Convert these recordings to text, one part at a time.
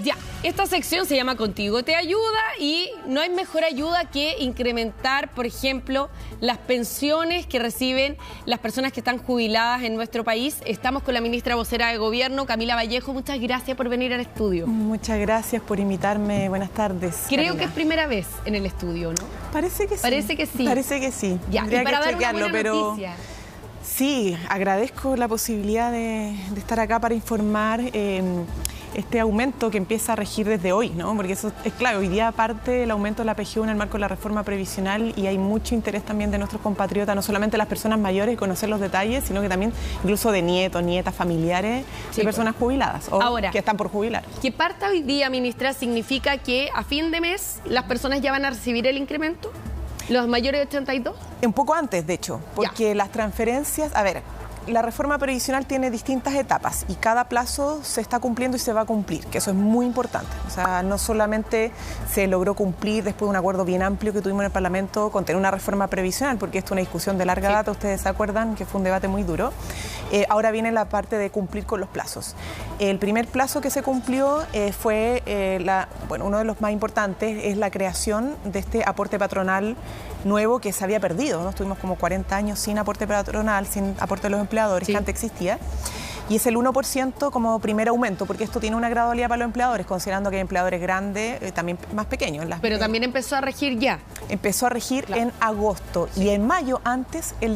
Ya, esta sección se llama Contigo te ayuda y no hay mejor ayuda que incrementar, por ejemplo, las pensiones que reciben las personas que están jubiladas en nuestro país. Estamos con la ministra vocera de Gobierno, Camila Vallejo. Muchas gracias por venir al estudio. Muchas gracias por invitarme. Buenas tardes. Creo Karina. que es primera vez en el estudio, ¿no? Parece que sí. Parece que sí. Parece que sí. Ya, Tendría y para que dar una chequearlo, buena pero noticia. sí, agradezco la posibilidad de estar acá para informar este aumento que empieza a regir desde hoy, ¿no? Porque eso es claro, hoy día parte el aumento de la PGU en el marco de la reforma previsional y hay mucho interés también de nuestros compatriotas, no solamente las personas mayores, conocer los detalles, sino que también incluso de nietos, nietas, familiares de personas jubiladas o ahora, que están por jubilar. Que parta hoy día, ministra, significa que a fin de mes las personas ya van a recibir el incremento, los mayores de 82. Un poco antes, de hecho, porque las transferencias, a ver, la reforma previsional tiene distintas etapas y cada plazo se está cumpliendo y se va a cumplir, que eso es muy importante. O sea, no solamente se logró cumplir después de un acuerdo bien amplio que tuvimos en el Parlamento con tener una reforma previsional, porque esto es una discusión de larga data, ustedes se acuerdan que fue un debate muy duro. Ahora viene la parte de cumplir con los plazos. El primer plazo que se cumplió fue, uno de los más importantes, es la creación de este aporte patronal nuevo que se había perdido, ¿no? Estuvimos como 40 años sin aporte patronal, sin aporte de los empleadores, que antes existía. Y es el 1% como primer aumento, porque esto tiene una gradualidad para los empleadores, considerando que hay empleadores grandes, también más pequeños. Pero también empezó a regir ya. Empezó a regir en agosto y en mayo antes el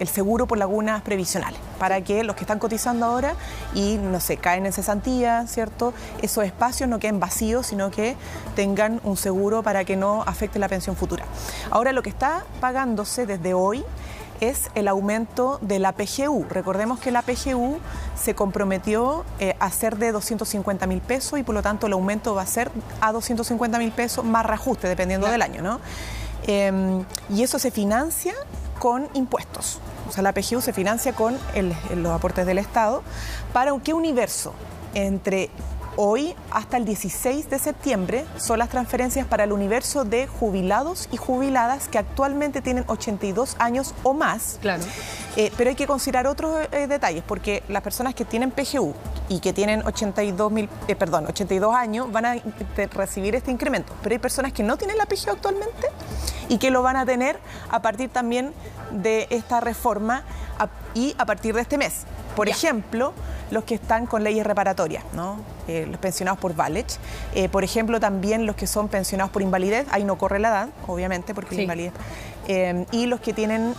seguro por lagunas previsionales, para que los que están cotizando ahora y, no sé, caen en cesantía, ¿cierto? Esos espacios no queden vacíos, sino que tengan un seguro para que no afecte la pensión futura. Ahora lo que está pagándose desde hoy es el aumento de la PGU. Recordemos que la PGU se comprometió a ser de 250.000 pesos y por lo tanto el aumento va a ser a 250.000 pesos más reajuste dependiendo del año, ¿no? Y eso se financia con impuestos. O sea, la PGU se financia con los aportes del Estado. ¿Para qué universo? Entre hoy hasta el 16 de septiembre son las transferencias para el universo de jubilados y jubiladas que actualmente tienen 82 años o más. Claro. Pero hay que considerar otros detalles, porque las personas que tienen PGU y que tienen 82 años van a recibir este incremento. Pero hay personas que no tienen la PGU actualmente y que lo van a tener a partir también de esta reforma y a partir de este mes. Por ejemplo, los que están con leyes reparatorias, ¿no? Los pensionados por Valech. Por ejemplo, también los que son pensionados por invalidez. Ahí no corre la edad, obviamente, porque la invalidez. Y los que tienen,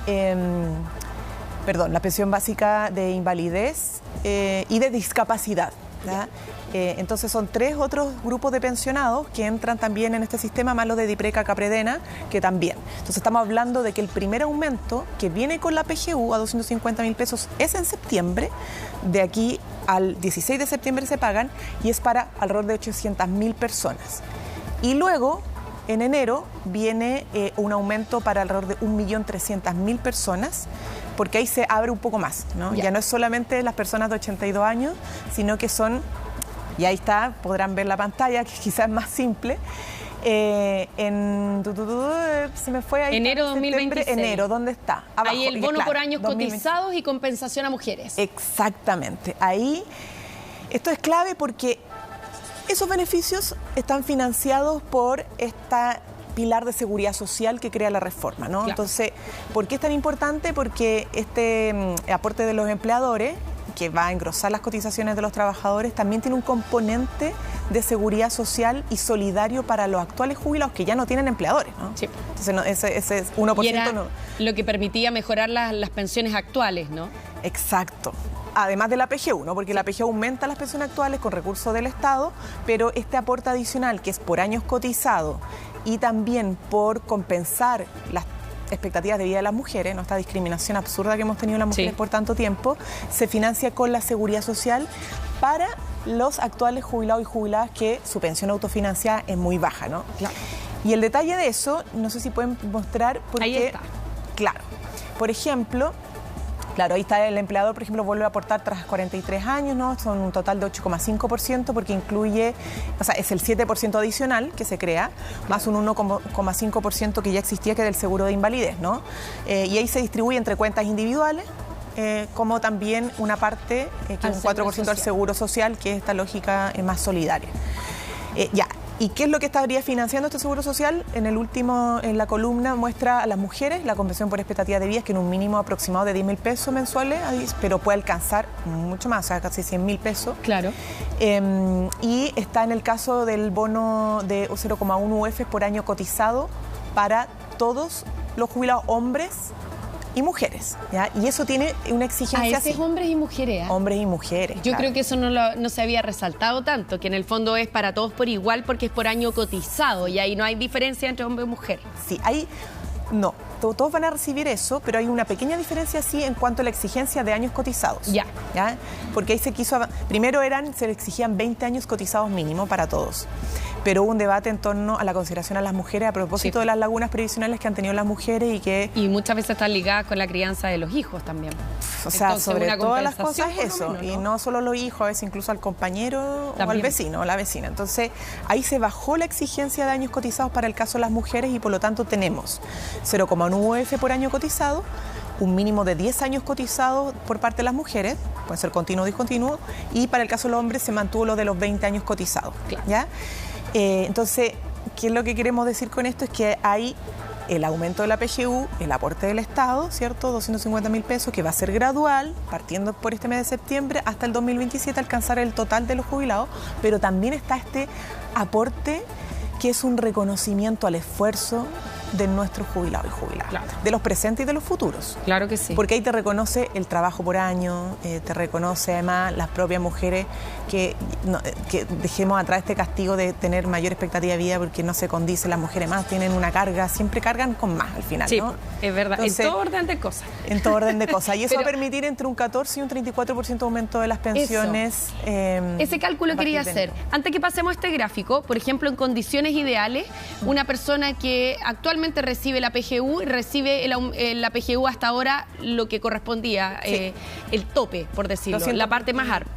la pensión básica de invalidez y de discapacidad, ¿verdad? Entonces son 3 otros grupos de pensionados que entran también en este sistema, más los de Dipreca, Capredena, que también. Entonces estamos hablando de que el primer aumento que viene con la PGU a 250.000 pesos es en septiembre, de aquí al 16 de septiembre se pagan y es para alrededor de 800.000 personas. Y luego, en enero, viene un aumento para alrededor de 1.300.000 personas, porque ahí se abre un poco más, ¿no? Ya no es solamente las personas de 82 años, sino que son... Y ahí está, podrán ver la pantalla, que quizás es más simple. Se me fue ahí. Enero 2026. Enero, ¿dónde está? Abajo, ahí el bono por años 2020. cotizados y compensación a mujeres. Exactamente. Ahí, esto es clave porque esos beneficios están financiados por esta pilar de seguridad social que crea la reforma, ¿no? Claro. Entonces, ¿por qué es tan importante? Porque este aporte de los empleadores, que va a engrosar las cotizaciones de los trabajadores, también tiene un componente de seguridad social y solidario para los actuales jubilados que ya no tienen empleadores, ¿no? Sí. Entonces, ese 1% y era no. Lo que permitía mejorar las pensiones actuales, ¿no? Exacto. Además de la PGU, ¿no? Porque la PGU aumenta las pensiones actuales con recursos del Estado, pero este aporte adicional, que es por años cotizados y también por compensar las expectativas de vida de las mujeres, ¿no? Esta discriminación absurda que hemos tenido las mujeres por tanto tiempo, se financia con la seguridad social para los actuales jubilados y jubiladas que su pensión autofinanciada es muy baja, ¿no? Claro. Y el detalle de eso, no sé si pueden mostrar porque... Ahí está. Claro. Por ejemplo, claro, ahí está el empleador, por ejemplo, vuelve a aportar tras 43 años, ¿no? Son un total de 8,5% porque incluye, o sea, es el 7% adicional que se crea, más un 1,5% que ya existía, que es del seguro de invalidez, ¿no? Y ahí se distribuye entre cuentas individuales, como también una parte, que es un 4% al seguro social, que es esta lógica más solidaria. ¿Y qué es lo que estaría financiando este seguro social? En la columna muestra a las mujeres la compensación por expectativa de vida, que en un mínimo aproximado de 10.000 pesos mensuales, pero puede alcanzar mucho más, o sea, casi 100.000 pesos. Claro. Y está en el caso del bono de 0,1 UF por año cotizado para todos los jubilados hombres y mujeres, ¿ya? Y eso tiene una exigencia ese es hombres y mujeres, ¿eh? Hombres y mujeres. Yo creo que eso no se había resaltado tanto, que en el fondo es para todos por igual porque es por año cotizado y ahí no hay diferencia entre hombre y mujer. Sí, no, todos van a recibir eso, pero hay una pequeña diferencia sí en cuanto a la exigencia de años cotizados. ¿Ya? Porque ahí primero se le exigían 20 años cotizados mínimo para todos. Pero hubo un debate en torno a la consideración a las mujeres a propósito de las lagunas previsionales que han tenido las mujeres y muchas veces están ligadas con la crianza de los hijos también. O sea, entonces, sobre todas las cosas eso, menos, ¿no? Y no solo los hijos, a veces incluso al compañero también. O al vecino o la vecina. Entonces, ahí se bajó la exigencia de años cotizados para el caso de las mujeres y por lo tanto tenemos 0,1 UF por año cotizado, un mínimo de 10 años cotizados por parte de las mujeres, puede ser continuo o discontinuo, y para el caso de los hombres se mantuvo lo de los 20 años cotizados. Claro. ¿Ya? Entonces, ¿qué es lo que queremos decir con esto? Es que hay el aumento de la PGU, el aporte del Estado, ¿cierto? 250.000 pesos, que va a ser gradual, partiendo por este mes de septiembre hasta el 2027, alcanzar el total de los jubilados, pero también está este aporte que es un reconocimiento al esfuerzo de nuestros jubilados y jubiladas, claro, de los presentes y de los futuros. Claro que sí. Porque ahí te reconoce el trabajo por año, te reconoce además las propias mujeres que dejemos atrás este castigo de tener mayor expectativa de vida porque no se condice, las mujeres más tienen una carga, siempre cargan con más al final, sí, ¿no? Es verdad, entonces, en todo orden de cosas. En todo orden de cosas. Y eso va a permitir entre un 14 y un 34% de aumento de las pensiones. Ese cálculo quería hacer. Antes que pasemos a este gráfico, por ejemplo, en condiciones ideales, una persona que actualmente recibe la PGU y recibe la PGU hasta ahora lo que correspondía, sí, el tope, por decirlo, la parte más alta.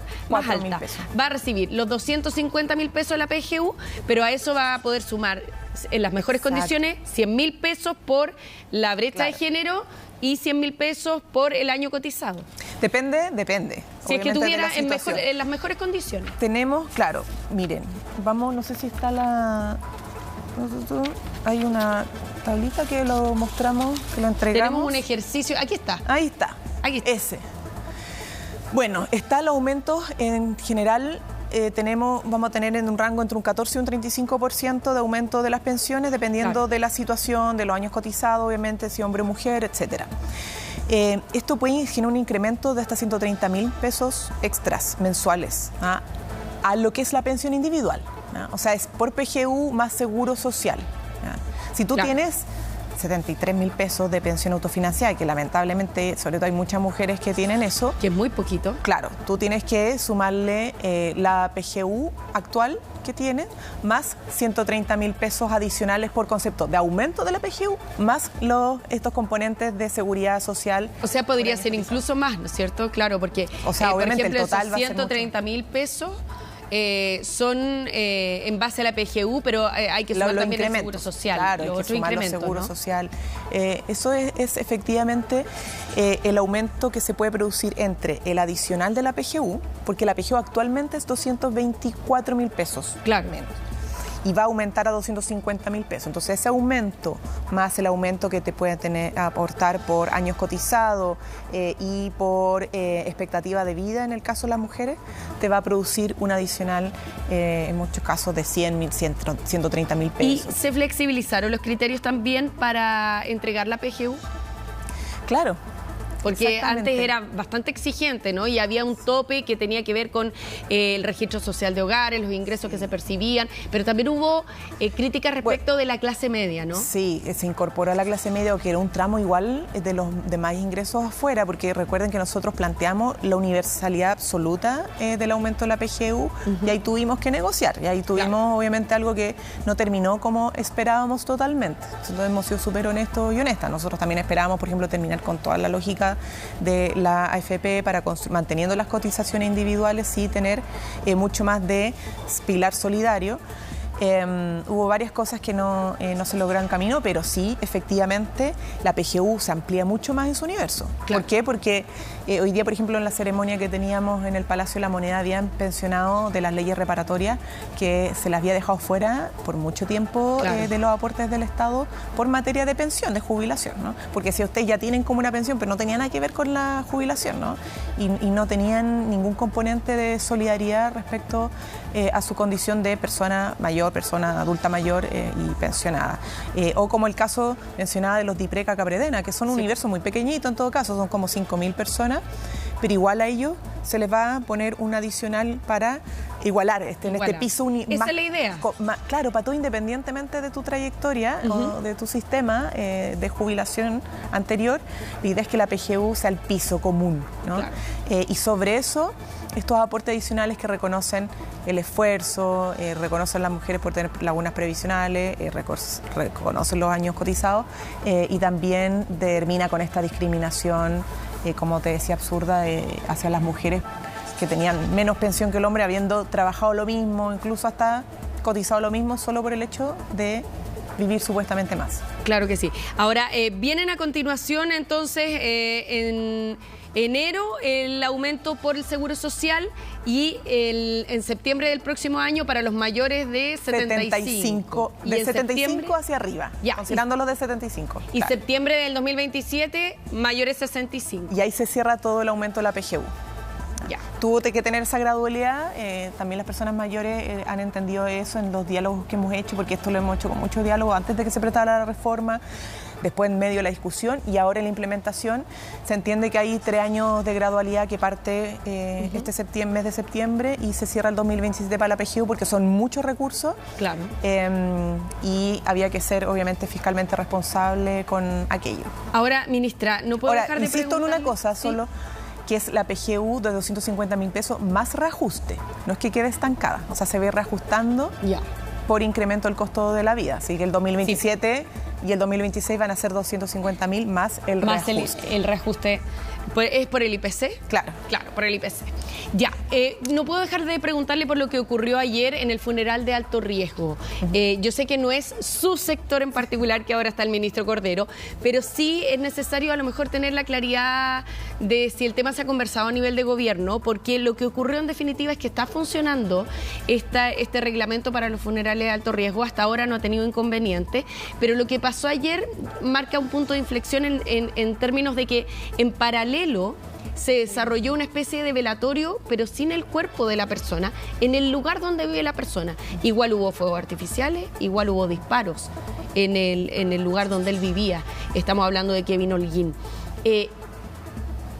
Va a recibir los 250.000 pesos de la PGU, pero a eso va a poder sumar en las mejores condiciones 100.000 pesos por la brecha de género y 100.000 pesos por el año cotizado. Depende. Si es que tuviera en las mejores condiciones. Tenemos, claro, miren, vamos, no sé si está hay una tablita que lo mostramos, que lo entregamos. Tenemos un ejercicio, aquí está. Ahí está. Ese. Bueno, está el aumento en general. Vamos a tener en un rango entre un 14 y un 35% de aumento de las pensiones, dependiendo de la situación, de los años cotizados, obviamente, si hombre o mujer, etcétera. Esto puede generar un incremento de hasta 130.000 pesos extras mensuales a lo que es la pensión individual. O sea, es por PGU más seguro social. Si tú tienes 73.000 pesos de pensión autofinanciada, que lamentablemente, sobre todo hay muchas mujeres que tienen eso. Que es muy poquito. Claro, tú tienes que sumarle la PGU actual que tienes, más 130.000 pesos adicionales por concepto de aumento de la PGU, más estos componentes de seguridad social. O sea, podría ser incluso más, ¿no es cierto? Claro, porque, o sea, obviamente, por ejemplo, el total esos 130.000 pesos... son en base a la PGU, pero hay que sumar también el seguro social. Claro, hay que sumar el seguro social. Eso es efectivamente el aumento que se puede producir entre el adicional de la PGU, porque la PGU actualmente es 224.000 pesos. Claro. Menos. Y va a aumentar a 250.000 pesos. Entonces, ese aumento, más el aumento que te puede aportar por años cotizados y por expectativa de vida, en el caso de las mujeres, te va a producir un adicional, en muchos casos, de 130.000 pesos. ¿Y se flexibilizaron los criterios también para entregar la PGU? Claro. Porque antes era bastante exigente, ¿no? Y había un tope que tenía que ver con el registro social de hogares, los ingresos que se percibían, pero también hubo críticas respecto de la clase media, ¿no? Sí, se incorporó a la clase media, que era un tramo igual de los demás ingresos afuera, porque recuerden que nosotros planteamos la universalidad absoluta del aumento de la PGU, y ahí tuvimos que negociar, y ahí tuvimos obviamente algo que no terminó como esperábamos totalmente. Nosotros hemos sido súper honestos y honestas. Nosotros también esperábamos, por ejemplo, terminar con toda la lógica de la AFP para manteniendo las cotizaciones individuales y tener mucho más de pilar solidario. Hubo varias cosas que no se lograron camino, pero sí, efectivamente, la PGU se amplía mucho más en su universo. Claro. ¿Por qué? Porque hoy día, por ejemplo, en la ceremonia que teníamos en el Palacio de la Moneda, habían pensionado de las leyes reparatorias que se las había dejado fuera por mucho tiempo, claro, de los aportes del Estado por materia de pensión, de jubilación, ¿no? Porque si ustedes ya tienen como una pensión, pero no tenía nada que ver con la jubilación, ¿no? Y no tenían ningún componente de solidaridad respecto a su condición de persona mayor, persona adulta mayor y pensionada. O como el caso mencionado de los DIPRECA Capredena, que son un universo muy pequeñito en todo caso, son como 5.000 personas, pero igual a ellos se les va a poner un adicional para igualar en este piso. Esa es la idea. Claro, para todo, independientemente de tu trayectoria o de tu sistema de jubilación anterior, la idea es que la PGU sea el piso común, ¿no? Claro. Y sobre eso, estos aportes adicionales que reconocen el esfuerzo, reconocen las mujeres por tener lagunas previsionales, reconocen los años cotizados y también termina con esta discriminación, como te decía, absurda hacia las mujeres que tenían menos pensión que el hombre, habiendo trabajado lo mismo, incluso hasta cotizado lo mismo, solo por el hecho de vivir supuestamente más. Claro que sí. Ahora, vienen a continuación entonces en enero el aumento por el Seguro Social y en septiembre del próximo año para los mayores de 75. De 75 hacia arriba, considerando los de 75. Y claro, septiembre del 2027, mayores 65. Y ahí se cierra todo el aumento de la PGU. Ya. Tuvo que tener esa gradualidad, también las personas mayores han entendido eso en los diálogos que hemos hecho, porque esto lo hemos hecho con mucho diálogo antes de que se presentara la reforma, después en medio de la discusión y ahora en la implementación. Se entiende que hay 3 años de gradualidad que parte este mes de septiembre y se cierra el 2027 para la PGU porque son muchos recursos. Claro. Y había que ser obviamente fiscalmente responsable con aquello. Ahora, ministra, no puedo dejar de insisto en una cosa, ¿sí? solo que es la PGU de 250.000 pesos más reajuste, no es que quede estancada, o sea, se ve reajustando por incremento del costo de la vida, así que el 2027 y el 2026 van a ser 250.000 más el reajuste. El reajuste. ¿Es por el IPC? Claro. Claro, por el IPC. Ya, no puedo dejar de preguntarle por lo que ocurrió ayer en el funeral de alto riesgo. Yo sé que no es su sector en particular, que ahora está el ministro Cordero, pero sí es necesario a lo mejor tener la claridad de si el tema se ha conversado a nivel de gobierno, porque lo que ocurrió en definitiva es que está funcionando este reglamento para los funerales de alto riesgo. Hasta ahora no ha tenido inconveniente, pero lo que pasó ayer marca un punto de inflexión en términos de que en paralelo se desarrolló una especie de velatorio, pero sin el cuerpo de la persona, en el lugar donde vive la persona. Igual hubo fuegos artificiales, igual hubo disparos en el lugar donde él vivía. Estamos hablando de Kevin Holguín.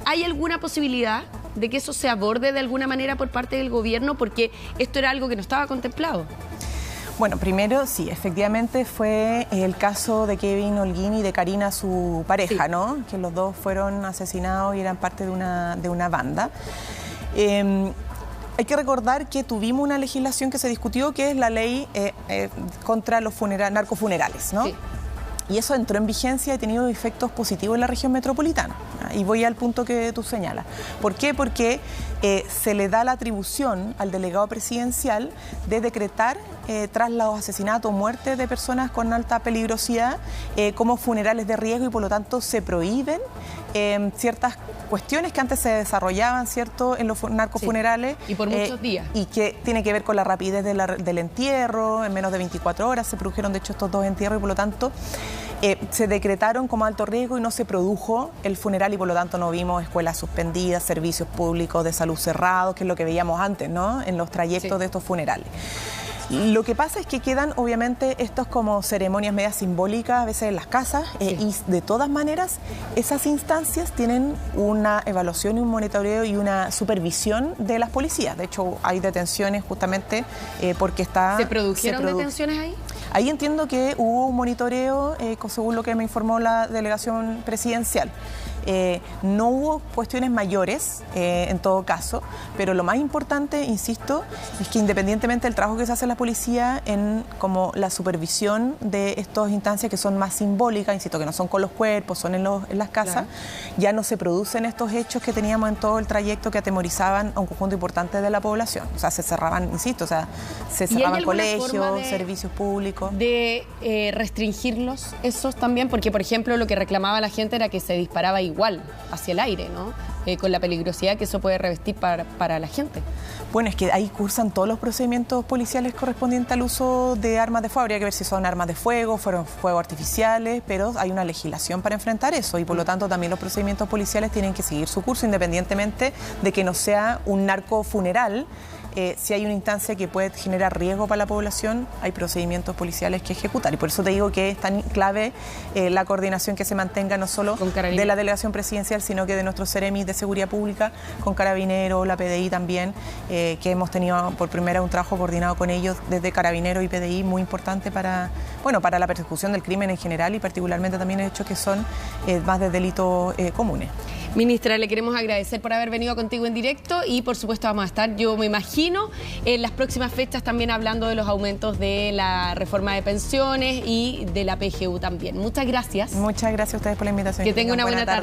¿Hay alguna posibilidad de que eso se aborde de alguna manera por parte del gobierno? Porque esto era algo que no estaba contemplado. Bueno, primero, sí, efectivamente fue el caso de Kevin Holguín y de Karina, su pareja, ¿no? Que los dos fueron asesinados y eran parte de una banda. Hay que recordar que tuvimos una legislación que se discutió, que es la ley contra los narcofunerales, ¿no? Sí. Y eso entró en vigencia y ha tenido efectos positivos en la región metropolitana. Y voy al punto que tú señalas. ¿Por qué? Porque se le da la atribución al delegado presidencial de decretar tras los asesinatos o muertes de personas con alta peligrosidad como funerales de riesgo y por lo tanto se prohíben ciertas cuestiones que antes se desarrollaban, ¿cierto?, en los narcofunerales. Sí. Y por muchos días. Y que tiene que ver con la rapidez del entierro, en menos de 24 horas se produjeron de hecho estos 2 entierros y por lo tanto se decretaron como alto riesgo y no se produjo el funeral y por lo tanto no vimos escuelas suspendidas, servicios públicos de salud cerrados, que es lo que veíamos antes, ¿no?, en los trayectos de estos funerales. Lo que pasa es que quedan obviamente estos como ceremonias medias simbólicas a veces en las casas y de todas maneras esas instancias tienen una evaluación y un monitoreo y una supervisión de las policías. De hecho hay detenciones justamente porque está... ¿Se produjeron detenciones ahí? Ahí entiendo que hubo un monitoreo, según lo que me informó la delegación presidencial. No hubo cuestiones mayores en todo caso, pero lo más importante, insisto, es que independientemente del trabajo que se hace en la policía en como la supervisión de estas instancias que son más simbólicas, insisto, que no son con los cuerpos, son en las casas, ya no se producen estos hechos que teníamos en todo el trayecto que atemorizaban a un conjunto importante de la población. O sea, se cerraban, insisto, o sea, se cerraban colegios, servicios públicos. ¿De restringirlos esos también? Porque, por ejemplo, lo que reclamaba la gente era que se disparaba igual hacia el aire, ¿no? Con la peligrosidad que eso puede revestir para la gente. Bueno, es que ahí cursan todos los procedimientos policiales correspondientes al uso de armas de fuego. Habría que ver si son armas de fuego, fueron fuegos artificiales, pero hay una legislación para enfrentar eso y por lo tanto también los procedimientos policiales tienen que seguir su curso independientemente de que no sea un narcofuneral. Si hay una instancia que puede generar riesgo para la población, hay procedimientos policiales que ejecutar. Y por eso te digo que es tan clave la coordinación que se mantenga no solo de la delegación presidencial, sino que de nuestros seremis de seguridad pública, con Carabineros, la PDI también, que hemos tenido por primera vez un trabajo coordinado con ellos desde Carabineros y PDI, muy importante para la persecución del crimen en general y particularmente también hechos que son más de delitos comunes. Ministra, le queremos agradecer por haber venido contigo en directo y por supuesto vamos a estar, yo me imagino, en las próximas fechas también hablando de los aumentos de la reforma de pensiones y de la PGU también. Muchas gracias. Muchas gracias a ustedes por la invitación. Que tenga una buena tarde.